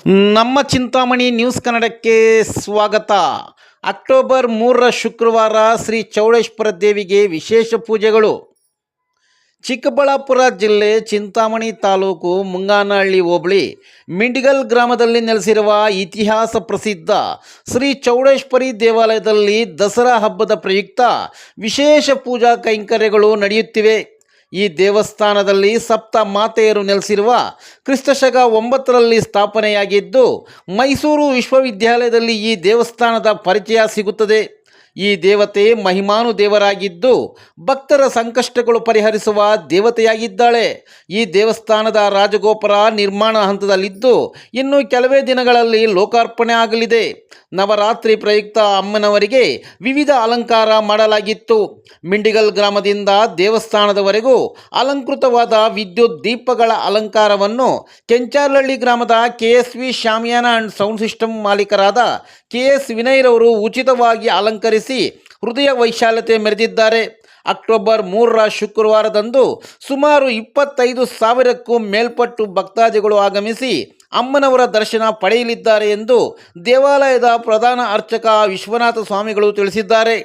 ನಮ್ಮ ಚಿಂತಾಮಣಿ ನ್ಯೂಸ್ ಕನ್ನಡಕ್ಕೆ ಸ್ವಾಗತ. ಅಕ್ಟೋಬರ್ 3 ಶುಕ್ರವಾರ ಶ್ರೀ ಚೌಡೇಶ್ವರ ದೇವಿಗೆ ವಿಶೇಷ ಪೂಜೆಗಳು. ಚಿಕ್ಕಬಳ್ಳಾಪುರ ಜಿಲ್ಲೆ ಚಿಂತಾಮಣಿ ತಾಲೂಕು ಮುಂಗಾನಹಳ್ಳಿ ಹೋಬಳಿ ಮಿಂಡಿಗಲ್ ಗ್ರಾಮದಲ್ಲಿ ನೆಲೆಸಿರುವ ಇತಿಹಾಸ ಪ್ರಸಿದ್ಧ ಶ್ರೀ ಚೌಡೇಶ್ವರಿ ದೇವಾಲಯದಲ್ಲಿ ದಸರಾ ಹಬ್ಬದ ಪ್ರಯುಕ್ತ ವಿಶೇಷ ಪೂಜಾ ಕೈಂಕರ್ಯಗಳು ನಡೆಯುತ್ತಿವೆ. ಈ ದೇವಸ್ಥಾನದಲ್ಲಿ ಸಪ್ತ ಮಾತೆಯರು ನೆಲೆಸಿರುವ ಕ್ರಿಸ್ತಶಕ 9ರಲ್ಲಿ ಸ್ಥಾಪನೆಯಾಗಿದ್ದು, ಮೈಸೂರು ವಿಶ್ವವಿದ್ಯಾಲಯದಲ್ಲಿ ಈ ದೇವಸ್ಥಾನದ ಪರಿಚಯ ಸಿಗುತ್ತದೆ. ಈ ದೇವತೆ ಮಹಿಮಾನು ದೇವರಾಗಿದ್ದು ಭಕ್ತರ ಸಂಕಷ್ಟಗಳು ಪರಿಹರಿಸುವ ದೇವತೆಯಾಗಿದ್ದಾಳೆ. ಈ ದೇವಸ್ಥಾನದ ರಾಜಗೋಪುರ ನಿರ್ಮಾಣ ಹಂತದಲ್ಲಿದ್ದು ಇನ್ನು ಕೆಲವೇ ದಿನಗಳಲ್ಲಿ ಲೋಕಾರ್ಪಣೆ ಆಗಲಿದೆ. ನವರಾತ್ರಿ ಪ್ರಯುಕ್ತ ಅಮ್ಮನವರಿಗೆ ವಿವಿಧ ಅಲಂಕಾರ ಮಾಡಲಾಗಿತ್ತು. ಮಿಂಡಿಗಲ್ ಗ್ರಾಮದಿಂದ ದೇವಸ್ಥಾನದವರೆಗೂ ಅಲಂಕೃತವಾದ ವಿದ್ಯುತ್ ದೀಪಗಳ ಅಲಂಕಾರವನ್ನು ಕೆಂಚಾರ್ಲಹಳ್ಳಿ ಗ್ರಾಮದ KSV shamiana and sound system ಮಾಲೀಕರಾದ KS ವಿನಯ್ರವರು ಉಚಿತವಾಗಿ ಅಲಂಕರಿಸಿ ಹೃದಯ ವೈಶಾಲ್ಯತೆ ಮೆರೆದಿದ್ದಾರೆ. ಅಕ್ಟೋಬರ್ 3 ಶುಕ್ರವಾರದಂದು ಸುಮಾರು 25,000ಕ್ಕೂ ಮೇಲ್ಪಟ್ಟು ಭಕ್ತಾದಿಗಳು ಆಗಮಿಸಿ ಅಮ್ಮನವರ ದರ್ಶನ ಪಡೆಯಲಿದ್ದಾರೆ ಎಂದು ದೇವಾಲಯದ ಪ್ರಧಾನ ಅರ್ಚಕ ವಿಶ್ವನಾಥ ಸ್ವಾಮಿಗಳು ತಿಳಿಸಿದ್ದಾರೆ.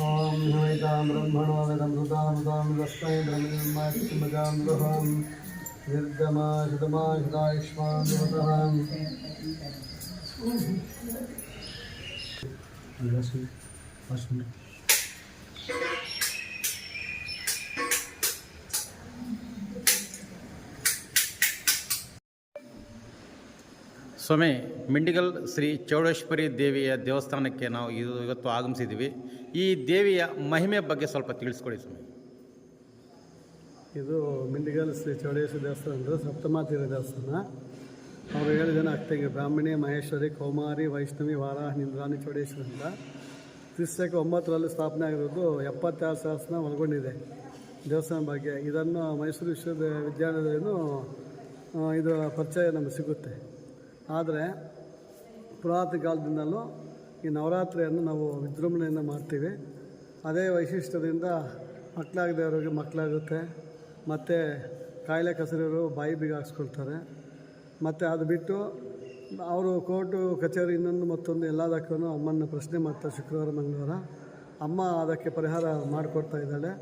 ओम हितां ब्रह्मणो वेदमृतामृतामृतस्मै ब्रह्मनिर्मायतिमजामृहं निर्गमाशतमाशतायुष्मान् ಸ್ವಾಮಿ, ಮಿಂಡಿಗಲ್ ಶ್ರೀ ಚೌಡೇಶ್ವರಿ ದೇವಿಯ ದೇವಸ್ಥಾನಕ್ಕೆ ನಾವು ಇವತ್ತು ಆಗಮಿಸಿದ್ದೀವಿ. ಈ ದೇವಿಯ ಮಹಿಮೆ ಬಗ್ಗೆ ಸ್ವಲ್ಪ ತಿಳಿಸ್ಕೊಡಿ ಸ್ವಾಮಿ. ಇದು ಮಿಂಡಿಗಲ್ ಶ್ರೀ ಚೌಡೇಶ್ವರಿ ದೇವಸ್ಥಾನ ಅಂದರೆ ಸಪ್ತಮಾತೆಯರ ದೇವಸ್ಥಾನ. ಅವರು 7 ಜನ ಅತ್ತೆಗೆ ಬ್ರಾಹ್ಮಣಿ, ಮಹೇಶ್ವರಿ, ಕೌಮಾರಿ, ವೈಷ್ಣವಿ, ವಾರಾಹಿ, ಇಂದ್ರಾಣಿ, ಚೌಡೇಶ್ವರಿ ಅಂತ ಕ್ರಿಸ್ತಶಕ 9ರಲ್ಲಿ ಸ್ಥಾಪನೆ ಆಗಿರೋದು. 76,000 ಒಳಗೊಂಡಿದೆ ದೇವಸ್ಥಾನ ಬಗ್ಗೆ. ಇದನ್ನು ಮೈಸೂರು ವಿಶ್ವವಿದ್ಯಾಲಯದಲ್ಲೂ ಇದರ ಪರಿಚಯ ನಮಗೆ ಸಿಗುತ್ತೆ. ಆದರೆ ಪುರಾತನ ಕಾಲದಿಂದಲೂ ಈ ನವರಾತ್ರಿಯನ್ನು ನಾವು ವಿಜೃಂಭಣೆಯಿಂದ ಮಾಡ್ತೀವಿ. ಅದೇ ವೈಶಿಷ್ಟ್ಯದಿಂದ ಮಕ್ಕಳಾಗದವರಿಗೆ ಮಕ್ಕಳಾಗುತ್ತೆ, ಮತ್ತು ಕಾಯಿಲೆ ಕಸರಿಯವರು ಬಾಯಿ ಬೀಗ ಹಾಕ್ಸ್ಕೊಳ್ತಾರೆ. ಮತ್ತು ಅದು ಬಿಟ್ಟು ಅವರು ಕೋರ್ಟು ಕಚೇರಿ ಇನ್ನೊಂದು ಮತ್ತೊಂದು ಎಲ್ಲದಕ್ಕೂ ಅಮ್ಮನ ಪ್ರಶ್ನೆ ಮಾಡ್ತಾರೆ ಶುಕ್ರವಾರ ಮಂಗಳವಾರ. ಅಮ್ಮ ಅದಕ್ಕೆ ಪರಿಹಾರ ಮಾಡಿಕೊಡ್ತಾ ಇದ್ದಾಳೆ.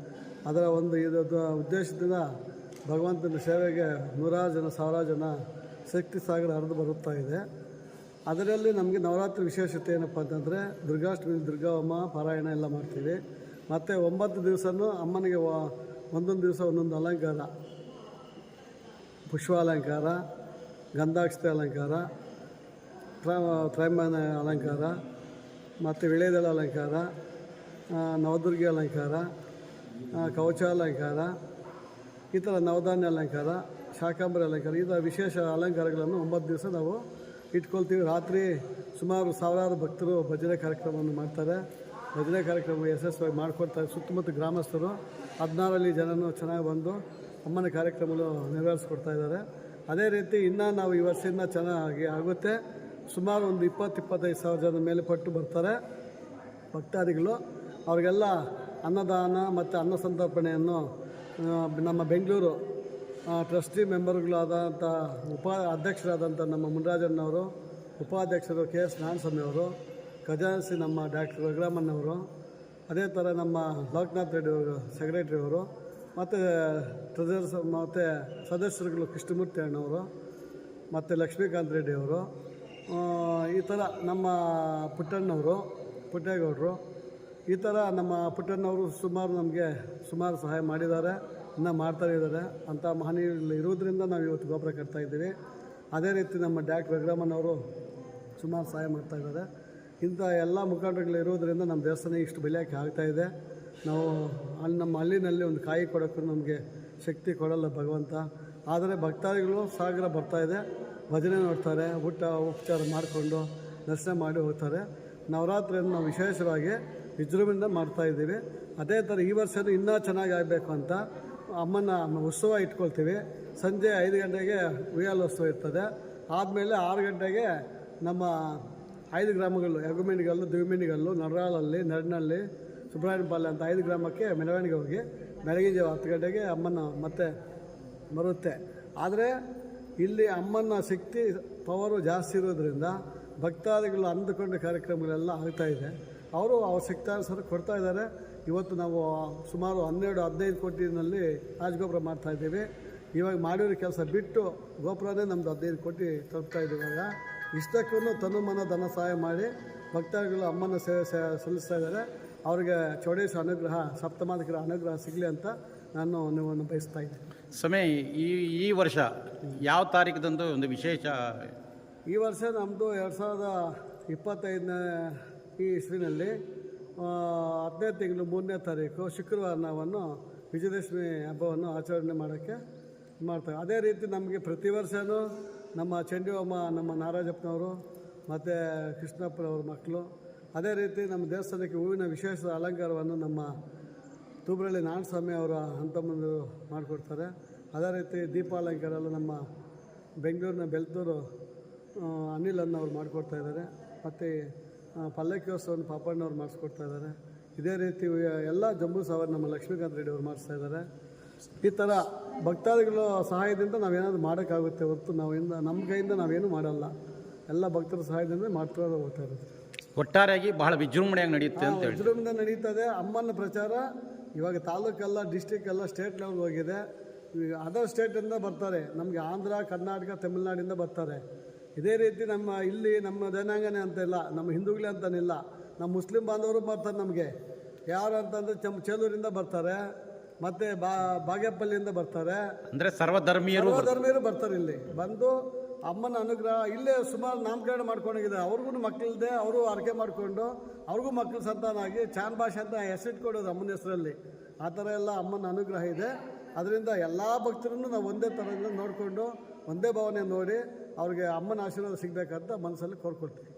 ಅದರ ಒಂದು ಇದು ಉದ್ದೇಶದಿಂದ ಭಗವಂತನ ಸೇವೆಗೆ ನೂರಾರು ಜನ ಸಾವಿರಾರು ಜನ ಶಕ್ತಿ ಸಾಗರ ಹರಿದು ಬರುತ್ತಾ ಇದೆ. ಅದರಲ್ಲಿ ನಮಗೆ ನವರಾತ್ರಿ ವಿಶೇಷತೆ ಏನಪ್ಪ ಅಂತಂದರೆ ದುರ್ಗಾಷ್ಟಮಿ ದುರ್ಗಾವಮ್ಮ ಪಾರಾಯಣ ಎಲ್ಲ ಮಾಡ್ತೀವಿ. ಮತ್ತು 9 ದಿವಸನೂ ಅಮ್ಮನಿಗೆ ಒಂದೊಂದು ದಿವಸ ಒಂದೊಂದು ಅಲಂಕಾರ, ಪುಷ್ಪಾಲಂಕಾರ, ಗಂಧಾಕ್ಷತೆ ಅಲಂಕಾರ, ತ್ರೈಮಾನ ಅಲಂಕಾರ, ಮತ್ತು ವಿಳೆದೆಲೆ ಅಲಂಕಾರ, ನವದುರ್ಗಿ ಅಲಂಕಾರ, ಕವಚಾಲಂಕಾರ, ಈ ಥರ ನವಧಾನ್ಯ ಅಲಂಕಾರ, ಶಾಕಾಂಬರಿ ಅಲಂಕಾರ, ಈ ಥರ ವಿಶೇಷ ಅಲಂಕಾರಗಳನ್ನು 9 ದಿವಸ ನಾವು ಇಟ್ಕೊಳ್ತೀವಿ. ರಾತ್ರಿ ಸುಮಾರು ಸಾವಿರಾರು ಭಕ್ತರು ಭಜನೆ ಕಾರ್ಯಕ್ರಮವನ್ನು ಮಾಡ್ತಾರೆ. ಭಜನೆ ಕಾರ್ಯಕ್ರಮ ಯಶಸ್ವಿಯಾಗಿ ಮಾಡಿಕೊಡ್ತಾರೆ. ಸುತ್ತಮುತ್ತ ಗ್ರಾಮಸ್ಥರು 16 ಜನನು ಚೆನ್ನಾಗಿ ಬಂದು ಅಮ್ಮನ ಕಾರ್ಯಕ್ರಮಗಳು ನೆರವೇರಿಸ್ಕೊಡ್ತಾ ಇದ್ದಾರೆ. ಅದೇ ರೀತಿ ಇನ್ನೂ ನಾವು ಈ ವರ್ಷದಿಂದ ಚೆನ್ನಾಗಿ ಆಗುತ್ತೆ. ಸುಮಾರು ಒಂದು 20-25 ಸಾವಿರ ಜನ ಮೇಲ್ಪಟ್ಟು ಬರ್ತಾರೆ ಭಕ್ತಾದಿಗಳು. ಅವರಿಗೆಲ್ಲ ಅನ್ನದಾನ ಮತ್ತು ಅನ್ನ ಸಂತರ್ಪಣೆಯನ್ನು ನಮ್ಮ ಬೆಂಗಳೂರು ಟ್ರಸ್ಟಿ ಮೆಂಬರ್ಗಳಾದಂಥ ಅಧ್ಯಕ್ಷರಾದಂಥ ನಮ್ಮ ಮುನ್ರಾಜಣ್ಣವರು, ಉಪಾಧ್ಯಕ್ಷರು KS ನಾರಾಯಣಸ್ವಾಮಿಯವರು, ಖಜಾನ್ಸಿ ನಮ್ಮ ಡಾಕ್ಟರ್ ರಘುರಾಮಣ್ಣವರು, ಅದೇ ಥರ ನಮ್ಮ ಲೋಕನಾಥ್ ರೆಡ್ಡಿ ಅವರು ಸೆಕ್ರೆಟರಿ ಅವರು, ಮತ್ತು ಟ್ರೆಜರ್ಸ್ ಮತ್ತು ಸದಸ್ಯರುಗಳು ಕೃಷ್ಣಮೂರ್ತಿ ಅಣ್ಣವರು ಮತ್ತು ಲಕ್ಷ್ಮೀಕಾಂತ್ ರೆಡ್ಡಿ ಅವರು, ಈ ಥರ ನಮ್ಮ ಪುಟ್ಟೇಗೌಡರು, ಈ ಥರ ನಮ್ಮ ಪುಟ್ಟಣ್ಣವರು ನಮಗೆ ಸುಮಾರು ಸಹಾಯ ಮಾಡಿದ್ದಾರೆ, ಇನ್ನೂ ಮಾಡ್ತಾ ಇದ್ದಾರೆ. ಅಂಥ ಮಹನೀಯರು ಇರೋದ್ರಿಂದ ನಾವು ಇವತ್ತು ಗೋಪುರ ಕಟ್ತಾ ಇದ್ದೀವಿ. ಅದೇ ರೀತಿ ನಮ್ಮ ಡಾಕ್ಟರ್ ರಘುರಾಮಣ್ಣವರು ಸುಮಾರು ಸಹಾಯ ಮಾಡ್ತಾಯಿದ್ದಾರೆ. ಇಂಥ ಎಲ್ಲ ಮುಖಂಡರುಗಳು ಇರೋದರಿಂದ ನಮ್ಮ ದೇವಸ್ಥಾನ ಇಷ್ಟು ಬೆಳೆಯೋಕ್ಕೆ ಆಗ್ತಾಯಿದೆ. ನಾವು ನಮ್ಮ ಹಳ್ಳಿನಲ್ಲಿ ಒಂದು ಕಾಯಿ ಕೊಡೋಕ್ಕೂ ನಮಗೆ ಶಕ್ತಿ ಕೊಡಲ್ಲ ಭಗವಂತ. ಆದರೆ ಭಕ್ತಾದಿಗಳು ಸಾಗರ ಬರ್ತಾಯಿದೆ, ಭಜನೆ ನೋಡ್ತಾರೆ, ಉಪಚಾರ ಮಾಡಿಕೊಂಡು ದರ್ಶನ ಮಾಡಿ ಹೋಗ್ತಾರೆ. ನವರಾತ್ರಿಯನ್ನು ನಾವು ವಿಶೇಷವಾಗಿ ವಿಜೃಂಭಣೆಯಿಂದ ಮಾಡ್ತಾಯಿದ್ದೀವಿ. ಅದೇ ಥರ ಈ ವರ್ಷವೂ ಇನ್ನೂ ಚೆನ್ನಾಗಿ ಆಗಬೇಕು ಅಂತ ಅಮ್ಮನ ಉತ್ಸವ ಇಟ್ಕೊಳ್ತೀವಿ. ಸಂಜೆ 5 ಗಂಟೆಗೆ ಉಯ್ಯಾಲೋತ್ಸವ ಇರ್ತದೆ. ಆದಮೇಲೆ 6 ಗಂಟೆಗೆ ನಮ್ಮ 5 ಗ್ರಾಮಗಳು ಯಗುಮಿಣಿಗಲ್ಲು, ದಿವಿಮಿಣಿಗಲ್ಲು, ನಡರಾಳಲ್ಲಿ, ನಡನಹಳ್ಳಿ, ಸುಬ್ರಹ್ಮಣ್ಯಪಾಳ್ಯ ಅಂತ 5 ಗ್ರಾಮಕ್ಕೆ ಮೆರವಣಿಗೆ ಹೋಗಿ ಬೆಳಗಿನ ಜಾವ 10 ಗಂಟೆಗೆ ಅಮ್ಮನ ಮತ್ತೆ ಬರುತ್ತೆ. ಆದರೆ ಇಲ್ಲಿ ಅಮ್ಮನ ಶಕ್ತಿ ಪವರು ಜಾಸ್ತಿ ಇರೋದ್ರಿಂದ ಭಕ್ತಾದಿಗಳು ಅಂದುಕೊಂಡ ಕಾರ್ಯಕ್ರಮಗಳೆಲ್ಲ ಆಗ್ತಾಯಿದೆ. ಅವರು ಅವ್ರ ಶಕ್ತಾನುಸಾರ ಕೊಡ್ತಾ ಇದ್ದಾರೆ. ಇವತ್ತು ನಾವು ಸುಮಾರು 12-15 ಕೋಟಿನಲ್ಲಿ ರಾಜಗೋಪುರ ಮಾಡ್ತಾಯಿದ್ದೀವಿ. ಇವಾಗ ಮಾಡಿರೋ ಕೆಲಸ ಬಿಟ್ಟು ಗೋಪುರನೇ ನಮ್ಮದು 15 ಕೋಟಿ ತಲುಪ್ತಾಯಿದ್ದೀವಿ. ಇವಾಗ ಇಷ್ಟಕ್ಕೂ ತನು ಮನ ಧನ ಸಹಾಯ ಮಾಡಿ ಭಕ್ತಾದಿಗಳು ಅಮ್ಮನ ಸೇವೆ ಸಲ್ಲಿಸ್ತಾ ಇದ್ದಾರೆ. ಅವರಿಗೆ ಚೌಡೇಶ್ವರ ಅನುಗ್ರಹ, ಸಪ್ತಮಾಧಿಕರ ಅನುಗ್ರಹ ಸಿಗಲಿ ಅಂತ ನಾನು ನಿಮ್ಮನ್ನು ಬಯಸ್ತಾ ಇದ್ದೀನಿ. ಸ್ವಾಮಿ, ಈ ವರ್ಷ ಯಾವ ತಾರೀಕದಂದು ಒಂದು ವಿಶೇಷ? ಈ ವರ್ಷ ನಮ್ಮದು 2025ನೇ ಇಸ್ವಿನಲ್ಲಿ 10ನೇ ತಿಂಗಳು 3ನೇ ತಾರೀಕು ಶುಕ್ರವಾರ ನಾವನ್ನು ವಿಜಯದಶಮಿ ಹಬ್ಬವನ್ನು ಆಚರಣೆ ಮಾಡೋಕ್ಕೆ ಮಾಡ್ತಾರೆ. ಅದೇ ರೀತಿ ನಮಗೆ ಪ್ರತಿ ವರ್ಷವೂ ನಮ್ಮ ಚಂಡಿಯಮ್ಮ, ನಮ್ಮ ನಾರಾಜಪ್ಪನವರು ಮತ್ತು ಕೃಷ್ಣಪ್ಪನವ್ರ ಮಕ್ಕಳು, ಅದೇ ರೀತಿ ನಮ್ಮ ದೇವಸ್ಥಾನಕ್ಕೆ ಹೂವಿನ ವಿಶೇಷ ಅಲಂಕಾರವನ್ನು ನಮ್ಮ ತೂಬ್ರಳ್ಳಿ ನಾರಾಯಣಸ್ವಾಮಿ ಅವರ ಹಂತಮ್ಮಂದು ಮಾಡಿಕೊಡ್ತಾರೆ. ಅದೇ ರೀತಿ ದೀಪಾಲಂಕಾರ ಎಲ್ಲ ನಮ್ಮ ಬೆಂಗಳೂರಿನ ಬೆಳ್ತೂರು ಅನಿಲ್ ಅನ್ನೋರು ಮಾಡಿಕೊಡ್ತಾ ಇದ್ದಾರೆ. ಮತ್ತು ಪಲ್ಲಕ್ಕಿಯೋತ್ಸವವನ್ನು ಪಾಪಣ್ಣವ್ರು ಮಾಡಿಸ್ಕೊಡ್ತಾ ಇದ್ದಾರೆ. ಇದೇ ರೀತಿ ಎಲ್ಲ ಜಂಬೂ ಸವಾರಿ ನಮ್ಮ ಲಕ್ಷ್ಮೀಕಾಂತ್ ರೆಡ್ಡಿ ಅವ್ರು ಮಾಡಿಸ್ತಾ ಇದ್ದಾರೆ. ಈ ಥರ ಭಕ್ತಾದಿಗಳ ಸಹಾಯದಿಂದ ನಾವೇನಾದರೂ ಮಾಡೋಕ್ಕಾಗುತ್ತೆ ಹೊರತು ನಮ್ಮ ಕೈಯಿಂದ ನಾವೇನು ಮಾಡಲ್ಲ. ಎಲ್ಲ ಭಕ್ತರ ಸಹಾಯದಿಂದ ಮಾಡ್ತಾ ಹೋಗ್ತಾ ಇರೋದು. ಒಟ್ಟಾರೆಯಾಗಿ ಬಹಳ ವಿಜೃಂಭಣೆಯಾಗಿ ನಡೆಯುತ್ತೆ ಅಂತ ಹೇಳಿ ವಿಜೃಂಭಣೆ ನಡೀತದೆ. ಅಮ್ಮನ ಪ್ರಚಾರ ಇವಾಗ ತಾಲೂಕೆಲ್ಲ, ಡಿಸ್ಟಿಕ್ ಎಲ್ಲ, ಸ್ಟೇಟ್ ಲೆವೆಲ್ ಹೋಗಿದೆ. ಅದರ್ ಸ್ಟೇಟಿಂದ ಬರ್ತಾರೆ, ನಮಗೆ ಆಂಧ್ರ, ಕರ್ನಾಟಕ, ತಮಿಳ್ನಾಡಿಂದ ಬರ್ತಾರೆ. ಇದೇ ರೀತಿ ನಮ್ಮ ಇಲ್ಲಿ ನಮ್ಮ ಜನಾಂಗನೇ ಅಂತಿಲ್ಲ, ನಮ್ಮ ಹಿಂದೂಗಳೇ ಅಂತನಿಲ್ಲ, ನಮ್ಮ ಮುಸ್ಲಿಂ ಬಾಂಧವರು ಬರ್ತಾರೆ. ನಮಗೆ ಯಾರು ಅಂತಂದರೆ ಚೇಲೂರಿಂದ ಬರ್ತಾರೆ, ಮತ್ತು ಬಾಗೇಪಲ್ಲಿಯಿಂದ ಬರ್ತಾರೆ. ಅಂದರೆ ಸರ್ವಧರ್ಮೀಯರು ಬರ್ತಾರೆ. ಇಲ್ಲಿ ಬಂದು ಅಮ್ಮನ ಅನುಗ್ರಹ ಇಲ್ಲೇ ಸುಮಾರು ನಾಮಕರಣ ಮಾಡ್ಕೊಂಡಿದ್ದಾರೆ. ಅವ್ರಿಗೂ ಮಕ್ಕಳಿದೆ, ಅವರು ಆರೈಕೆ ಮಾಡಿಕೊಂಡು ಅವ್ರಿಗೂ ಮಕ್ಕಳು ಸಂತಾನ ಆಗಿ ಚಾನ್ ಭಾಷೆ ಅಂತ ಹೆಸರಿಟ್ಕೊಡೋದು ಅಮ್ಮನ ಹೆಸರಲ್ಲಿ. ಆ ಥರ ಎಲ್ಲ ಅಮ್ಮನ ಅನುಗ್ರಹ ಇದೆ. ಅದರಿಂದ ಎಲ್ಲ ಭಕ್ತರನ್ನು ನಾವು ಒಂದೇ ಥರದಿಂದ ನೋಡಿಕೊಂಡು ಒಂದೇ ಭಾವನೆ ನೋಡಿ ಅವ್ರಿಗೆ ಅಮ್ಮನ ಆಶೀರ್ವಾದ ಸಿಗಬೇಕಂತ ಮನಸ್ಸಲ್ಲಿ ಕೋರ್ಕೊಳ್ತೀವಿ.